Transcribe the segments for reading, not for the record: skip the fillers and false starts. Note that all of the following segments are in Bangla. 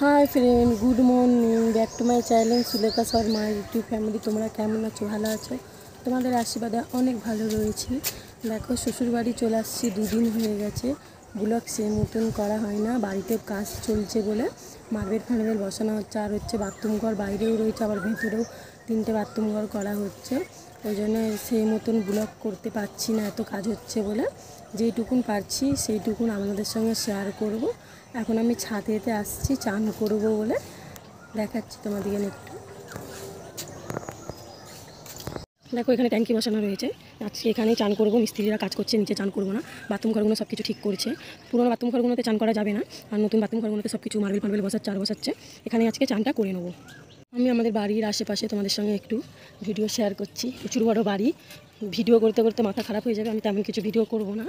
Hi friend, good morning, back to my channel Sulekha Sharma YouTube family. তোমরা কেমন আছো? ভালো আছো? তোমাদের আশীর্বাদে অনেক ভালো রয়েছি। দেখো, শ্বশুরবাড়ি চলে আসছি, দুদিন হয়ে গেছে। ব্লগ সেই মতন করা হয় না, বাড়িতে কাজ চলছে বলে মার্বেল ফার্বেল বসানো হচ্ছে। আর হচ্ছে বাথরুম ঘর বাইরেও রয়েছে, আবার ভেতরেও 3টে বাথরুম ঘর করা হচ্ছে। ওই জন্য সেই মতন ব্লগ করতে পারছি না, এত কাজ হচ্ছে বলে। যেইটুকুন পারছি সেইটুকুন আপনাদের সঙ্গে শেয়ার করব। এখন আমি ছাদেতে আসছি চান করব বলে, দেখাচ্ছি তোমাদেরকে একটু। দেখো, এখানে ট্যাঙ্কি বসানো রয়েছে। আজকে এখানেই চান করবো। মিস্ত্রিরা কাজ করছে, নিচে চান করবো না। বাথরুম ঘরগুলো সব কিছু ঠিক করছে। পুরোনো বাথরুম ঘরগুলোতে চান করা যাবে না, আর নতুন বাথরুম ঘরগুলোতে সব কিছু মার্বেল ফার্বেল বসাচ্ছে। এখানে আজকে চানটা করে নেবো। আমি আমাদের বাড়ির আশেপাশে তোমাদের সঙ্গে একটু ভিডিও শেয়ার করছি। প্রচুর বড় বাড়ি, ভিডিও করতে করতে মাথা খারাপ হয়ে যাবে। আমি তেমন কিছু ভিডিও করব না।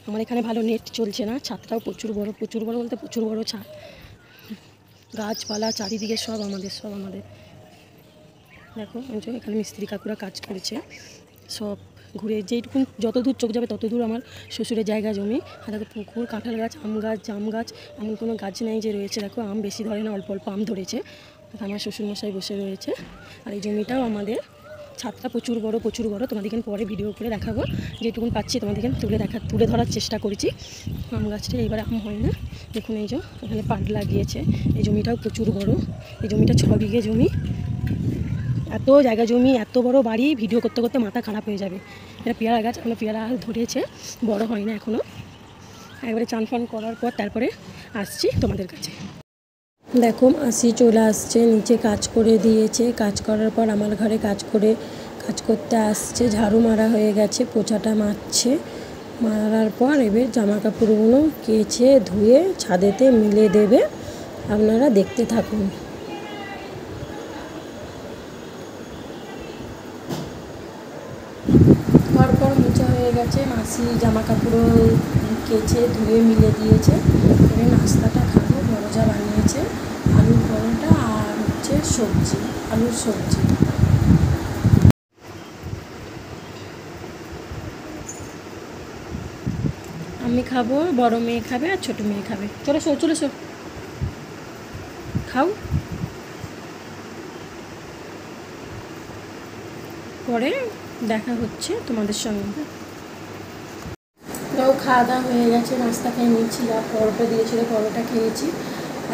আমার এখানে ভালো নেট চলছে না। ছাদটাও প্রচুর বড় বলতে প্রচুর বড় ছাদ। গাছপালা চারিদিকে সব আমাদের। দেখো, এখানে মিস্ত্রি কাকুরা কাজ করেছে। সব ঘুরে যেইটুকু যতদূর চোখ যাবে ততদূর আমার শ্বশুরের জায়গা জমি। আর দেখো, পুকুর, কাঁঠাল গাছ, আম গাছ, জাম গাছ, এমন কোনো গাছ নেই যে রয়েছে। দেখো, আম বেশি ধরে না, অল্প অল্প আম ধরেছে। আমার শ্বশুরমশাই বসে রয়েছে। আর এই জমিটাও আমাদের। ছাদটা প্রচুর বড়। তোমাদেরকে পরে ভিডিও করে দেখাবো। যেটুকুন পাচ্ছি তোমাদেরকে তুলে ধরার চেষ্টা করেছি। আম গাছটা এবারে আম হয় না। দেখুন, এই যে এখানে পাট লাগিয়েছে। এই জমিটাও প্রচুর বড়। এই জমিটা 6 বিঘে জমি। এত জায়গা জমি, এত বড় বাড়ি, ভিডিও করতে করতে মাথা খারাপ হয়ে যাবে। এটা পেয়ারা গাছ, এখনো পেয়ারা ধরেছে, বড় হয় না এখনও। একবারে চান ফান করার পর তারপরে আসছি তোমাদের কাছে। দেখো, মাসি চলে আসছে, নিচে কাজ করে দিয়েছে। কাজ করার পর আমার ঘরে কাজ করতে আসছে। ঝাড়ু মারা হয়ে গেছে, পোছাটা মারার পর এবার জামা কাপড়গুলো কেচে ধুয়ে ছাদেতে মিলে দেবে। আপনারা দেখতে থাকুন। ঘর মোছা হয়ে গেছে, মাসি জামা কাপড় কেচে ধুয়ে মিলে দিয়েছে। এবার নাস্তাটা খাবো। বড়জা বানিয়েছে আলুর পরোটা আর হচ্ছে সবজি, আলুর সবজি। আমি খাবো, বড় মেয়ে খাবে আর ছোট মেয়ে খাবে। চলে এসো খাও। পরে দেখা হচ্ছে তোমাদের সঙ্গে। খাওয়া দাওয়া হয়ে গেছে, নাস্তা খেয়ে নিচ্ছি। যা পরোটা দিয়েছিল পরোটা খেয়েছি।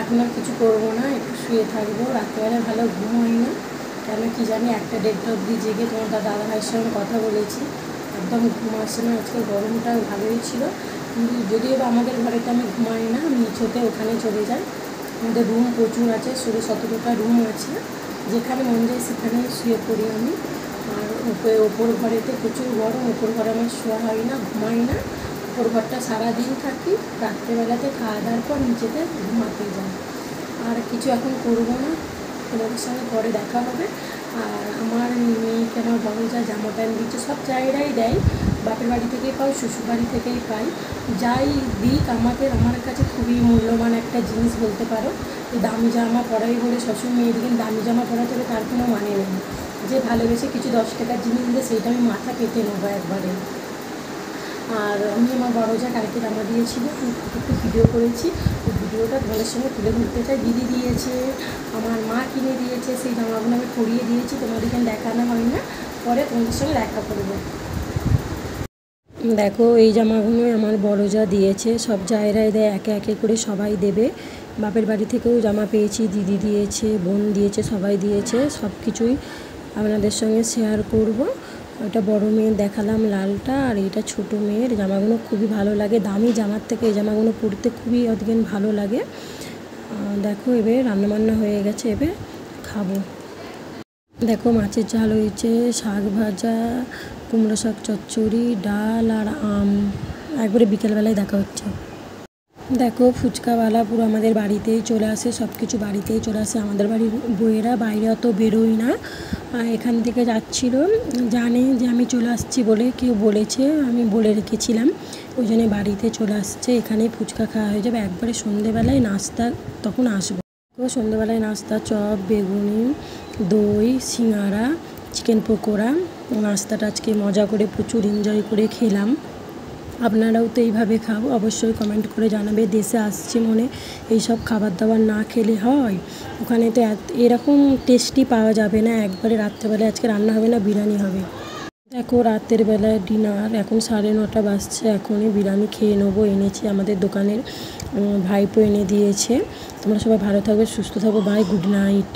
এখন আর কিছু করবো না, একটু শুয়ে থাকবো। রাত্রেবেলা ভালো ঘুম হয় না, কেন কি জানি। 1-1:30 অবধি জেগে তোমার দাদা ভাইয়ের সঙ্গে কথা বলেছি। একদম ঘুম আসে না। আজকে গরমটা ভালোই ছিল, কিন্তু যদিও বা আমাদের ঘরেতে আমি ঘুমাই না, আমি নিচতে ওখানে চলে যাই। আমাদের রুম প্রচুর আছে, 16-17টা রুম আছে। যেখানে মন যায় সেখানে শুয়ে পড়ি আমি। আর ওপর ঘরেতে প্রচুর গরম, ওপর ঘরে আমার শোয়া হয় না, ঘুমাই না। ওপর ঘরটা সারাদিন থাকি, রাত্রেবেলাতে খাওয়া দাওয়ার পর নিচেতে ঘুমাতে যাই। আর কিছু এখন করবো না, তোমাদের সঙ্গে পরে দেখা হবে। আর আমার মেয়েকে আমার বড় যা জামা প্যান্ট দিচ্ছে, সব জায়গায় দেয়। বাপের বাড়ি থেকেই পাই, শ্বশুর বাড়ি থেকেই পাই। যাই দিক আমার কাছে খুবই মূল্যবান একটা জিনিস বলতে পারো। দামি জামা পরাই বলে শ্বশুর মেয়েদিকে দামি জামা পরাতে হবে তার কোনো মানে নেই। যে ভালোবেসে কিছু 10 টাকার জিনিস দিলে সেইটা আমি মাথা পেতে নেবো একবারে। আর আমি আমার বড় যা কালকে জামা দিয়েছিল, একটু ভিডিও করেছি। ওই ভিডিওটা তোমাদের সঙ্গে তুলে ধরতে চাই। দিদি দিয়েছে, আমার মা কিনে দিয়েছে, সেই জামাগুলো আমি পরিয়ে দিয়েছি। তোমাদেরকে দেখানো হয় না, পরে তোমাদের সঙ্গে দেখা করবো। দেখো, এই জামাগুলো আমার বড় যা দিয়েছে। সব জায়গায় দেয়, একে একে করে সবাই দেবে। বাপের বাড়ি থেকেও জামা পেয়েছি, দিদি দিয়েছে, বোন দিয়েছে, সবাই দিয়েছে। সব কিছুই আপনাদের সঙ্গে শেয়ার করব। ওটা বড় মেয়ের দেখালাম লালটা, আর এটা ছোট মেয়ের। জামাগুলো খুবই ভালো লাগে, দামি জামার থেকে এই জামাগুলো পরতে খুবই অধিক ভালো লাগে। দেখো, এবার রান্নাবান্না হয়ে গেছে, এবার খাবো। দেখো, মাছের ঝাল হয়েছে, শাক ভাজা, কুমড়ো শাক চচ্চড়ি, ডাল আর আম। একবারে বিকেলবেলায় দেখা হচ্ছে। দেখো, ফুচকাওয়ালা পুরো আমাদের বাড়িতেই চলে আসে, সব কিছু বাড়িতেই চলে আসে। আমাদের বাড়ির বউয়েরা বাইরে অত বেরোয় না। এখান থেকে যাচ্ছিল, জানে যে আমি চলে আসছি বলে, কেউ বলেছে, আমি বলে রেখেছিলাম। ওই জন্য বাড়িতে চলে আসছে। এখানে ফুচকা খাওয়া হয়ে যাবে। একবারে সন্ধেবেলায় নাস্তা তখন আসবো। সন্ধেবেলায় নাস্তা চপ, বেগুনি, দই, সিঙ্গারা, চিকেন পকোড়া। নাস্তাটা আজকে মজা করে প্রচুর এনজয় করে খেলাম। আপনারাও তো এইভাবে খাও, অবশ্যই কমেন্ট করে জানাবে। দেশে আসছি মনে এইসব খাবার দাবার না খেলে হয়? ওখানে তো এরকম টেস্টি পাওয়া যাবে না। একবারে রাত্রেবেলায় আজকে রান্না হবে না, বিরিয়ানি হবে। দেখো রাতের বেলায় ডিনার, এখন 9:30 বাজছে, এখনই বিরিয়ানি খেয়ে নেবো। এনেছে আমাদের দোকানের ভাইপো এনে দিয়েছে। তোমরা সবাই ভালো থাকবে, সুস্থ থাকো। Bye, good night.